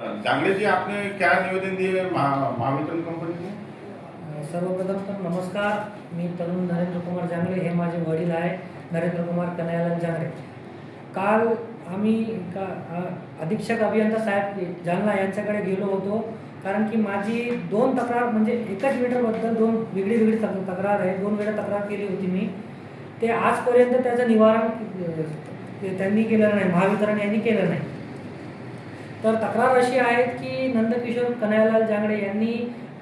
जांगड़े जी, आपने क्या निवेदन दिए महावितरण कंपनी को? सर्वप्रथम तर नमस्कार. मी तरुण नरेंद्र कुमार जांगडे, हे माझे वडील आहे नरेंद्र कुमार कन्हैयालाल जांगडे. काल आम्ही अधीक्षक अभियंता साहेब जालना यांच्याकडे गेलो होतो, कारण की माझी दोन तक्रार म्हणजे एकच मीटरबद्दल दोन वेगळी तक्रार आहे. दोन वेळा तक्रार केली होती मी. ते आजपर्यंत त्याचं निवारण त्यांनी केलं नाही, महावितरण यांनी केलं नाही. तर तक्रार अशी आहे की नंदकिशोर कन्हैयालाल जांगडे यांनी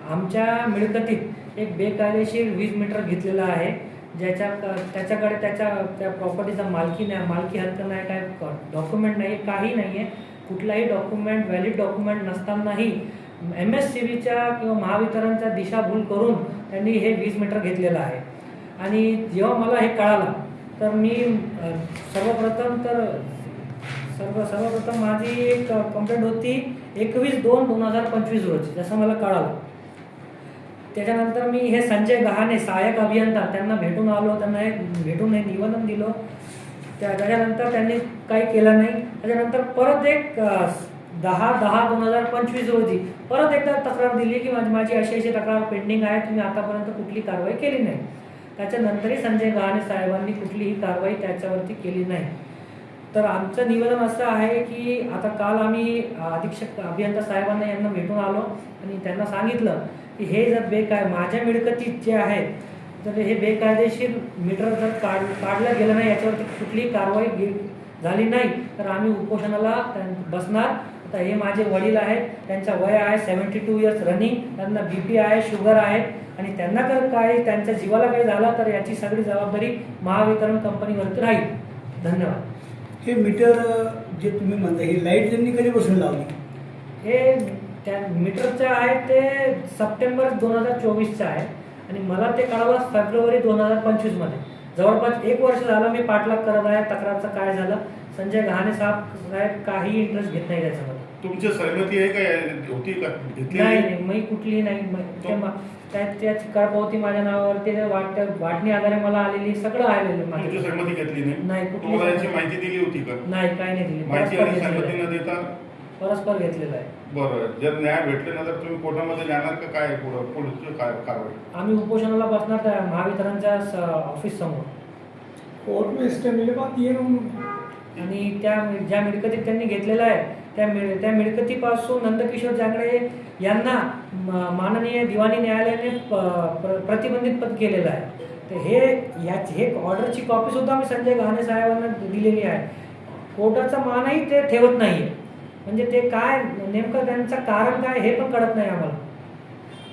आमच्या मिळकतीत एक बेकायदेशीर 20 मीटर घेतलेला आहे, त्याच्याकडे त्या प्रॉपर्टीचा मालकी हक्क नाही, काय डॉक्युमेंट नाही, काही नाही आहे. कुठलाही डॉक्युमेंट व्हॅलिड डॉक्युमेंट नसतानाही MSCBच्या किंवा महावितरणचा दिशाभूल करून त्यांनी हे 20 मीटर घेतलेलं आहे. आणि जेव्हा मला हे कळालं तर मी सर्वप्रथम माझी एक कंप्लेंट होती 21/2/2025 रोजी, जसं मला कळालं. त्याच्यानंतर मी हे संजय गहाणे सहाय्यक अभियंता त्यांना भेटून आलो, त्यांना हे भेटून हे निवेदन दिलं. त्याच्यानंतर त्यांनी काही केलं नाही. त्याच्यानंतर परत एक 10/10/2025 रोजी परत एकदा तक्रार दिली की माझी अशी तक्रार पेंडिंग आहे, तुम्ही आतापर्यंत कुठली कारवाई केली नाही. त्याच्यानंतरही संजय गहाणे साहेबांनी कुठलीही कारवाई त्याच्यावरती केली नाही. तर आमचं निवेदन असं आहे की आता काल आम्ही अधीक्षक अभियंता साहेबांना यांना भेटून आलो आणि त्यांना सांगितलं की हे जर माझ्या मिळकतीत जे आहेत तर हे बेकायदेशीर मीटर जर काढलं गेलं नाही, याच्यावरती कुठलीही कारवाई झाली नाही तर आम्ही उपोषणाला बसणार. आता हे माझे वडील आहेत, त्यांचा वय आहे 72 इयर्स रनिंग, त्यांना BP आहे, शुगर आहे आणि त्यांना काही त्यांच्या जीवाला काही झाला तर याची सगळी जबाबदारी महावितरण कंपनीवरती राहील. धन्यवाद. हे मीटर जे तुम्ही म्हणता ही लाईट त्यांनी कधीपासून लावली? हे त्या मीटरचं आहे ते सप्टेंबर 2024चं आहे आणि मला ते कळालं फेब्रुवारी 2025 मध्ये. जवळपास 1 वर्ष झालं मी पाठलाग करत आहे. तक्रारचं काय झालं, संजय गहाणे साहेब काही इंटरेस्ट घेत नाही त्याच्यामध्ये. तुमची सहमती आहे का होती का? नाही, मी कुठलीही नाही. त्याची कळपावती माझ्या नावावरती वाटणी आधारे मला आलेली, सगळं आलेलं. तुमची सहमती घेतली नाही, तुम्हाला याची माहिती दिली होती का? नाही, काही नाही दिली. माहिती आणि सहमती न देता परस्पर घेतलेलं आहे. बरं, जर न्याय भेटल्यानंतर तुम्ही कोर्टामध्ये जाणार का? काय पुढची कारवाई? आम्ही उपोषणाला बसणार त्या महावितरणच्या ऑफिस समोर. कोर्ट में इसका मिले बात ये आणि ज्या मिळकतीत त्यांनी घेतलेलं आहे त्या मिळकतीपासून नंदकिशोर जांगडे यांना माननीय दिवाणी न्यायालयाने प्रतिबंधित पद केलेलं आहे. तर हे ऑर्डरची कॉपी सुद्धा मी संजय गहाणे साहेबांना दिलेली आहे. कोर्टाचा मानही ते ठेवत नाही. म्हणजे ते काय नेमकं त्यांचं कारण काय हे पण कळत नाही आम्हाला.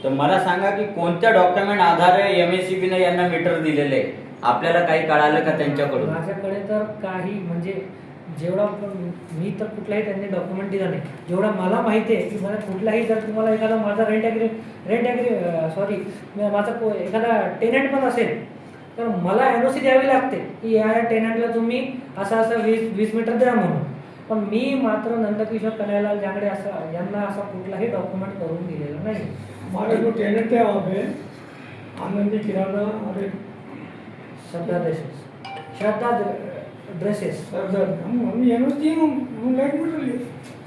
तर मला सांगा की कोणत्या डॉक्युमेंट आधारे MSCBने यांना मीटर दिलेले, आपल्याला काही कळालं का त्यांच्याकडून? माझ्याकडे तर काही म्हणजे जेवढा मी तर कुठलाही त्यांनी डॉक्युमेंट दिला नाही. जेवढा मला माहिती आहे की मला कुठलाही जर तुम्हाला एखादा माझा माझा एखादा टेनंट पण असेल तर मला NOC द्यावी लागते की या टेनंटला तुम्ही असं 20 मीटर द्या म्हणून. पण मी मात्र नंदकिशोर कन्हैयालाल जांगडे यांना असा कुठलाही डॉक्युमेंट करून दिलेला नाही. हमारा जो टेनेंट है वहाँ पे आनंदी किराना और एक श्रद्धा ड्रेसेस हम एनओसी हम लाइट मीटर लिए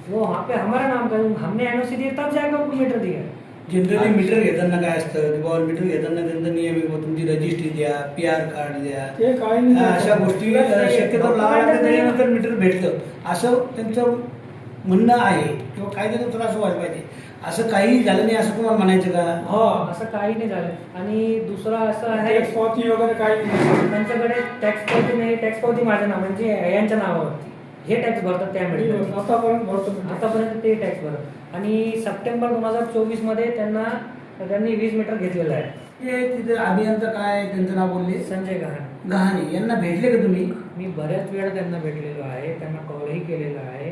वो वहाँ पे हमारा नाम का हमने NOC दिया तब जाएगा उनको मीटर दिया. जनरली मीटर घेताना काय असतं की बाबा मीटर घेताना त्यांचा नियम आहे, तुमची रजिस्ट्री द्या, PR कार्ड द्या, ते काय नाही, अशा गोष्टी शक्यतो त्याच्यानंतर मीटर भेटतं असं त्यांचं म्हणणं आहे किंवा कायद्याचा त्रास व्हायला पाहिजे. असं काही झालं नाही असं तुम्हाला म्हणायचं का? हो, असं काही नाही झालं. आणि दुसरं असं आहे टॅक्स पावती वगैरे काही नाही त्यांच्याकडे. टॅक्स पावती नाही, टॅक्स पावती माझ्या नाव म्हणजे यांच्या नावावरती हे टॅक्स भरतात त्यामुळे आतापर्यंत ते टॅक्स भरतात. आणि सप्टेंबर 2024 मध्ये त्यांनी 20 मीटर घेतलेलं आहे. हे तिथे अभियंता काय त्यांचं नाव बोलले? संजय गहाणे यांना भेटले का तुम्ही? मी बऱ्याच वेळा त्यांना भेटलेलो आहे, त्यांना कॉलही केलेला आहे.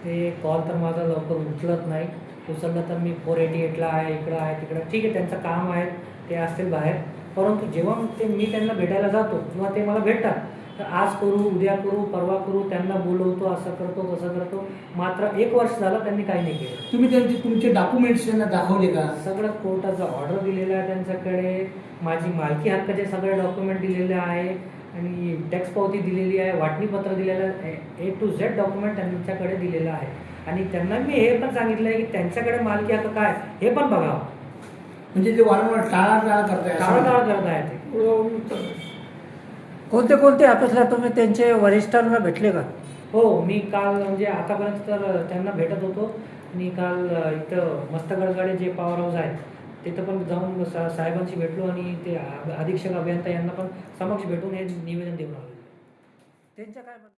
ते कॉल तर माझा लवकर उचलत नाही. उचललं तर मी 488ला आहे, इकडं आहे, तिकडं. ठीक आहे, त्यांचं काम आहे, ते असतील बाहेर. परंतु जेव्हा मी त्यांना भेटायला जातो किंवा ते मला भेटतात तर आज करू, उद्या करू, परवा करू, त्यांना बोलवतो, असं करतो तसं करतो. मात्र 1 वर्ष झालं त्यांनी काही नाही केलं. तुम्ही तुमचे डॉक्युमेंट्स त्यांना दाखवले का? सगळं कोर्टाचा ऑर्डर दिलेला आहे त्यांच्याकडे, माझी मालकी हक्काचे सगळे डॉक्युमेंट दिलेले आहे. आणि टॅक्स पावती दिलेली आहे, वाटणीपत्र दिलेलं आहे, A to Z डॉक्युमेंट त्यांच्याकडे दिलेलं आहे. आणि त्यांना मी हे पण सांगितलं आहे की त्यांच्याकडे मालकी हक्क काय हे पण बघावं. म्हणजे ते वारंवार टाळाटाळ करताय असं. टाळाटाळ करत आहे ते. कोणते कोणते ऑफिसला तुम्ही त्यांचे वरिष्ठांना भेटले का? हो, मी काल म्हणजे आतापर्यंत तर त्यांना भेटत होतो आणि काल इथं मस्तगडकडे जे पॉवर हाऊस आहे तिथं पण जाऊन साहेबांशी भेटलो आणि ते अधीक्षक अभियंता यांना पण समक्ष भेटून हे निवेदन देऊन आलो. त्यांच्या काय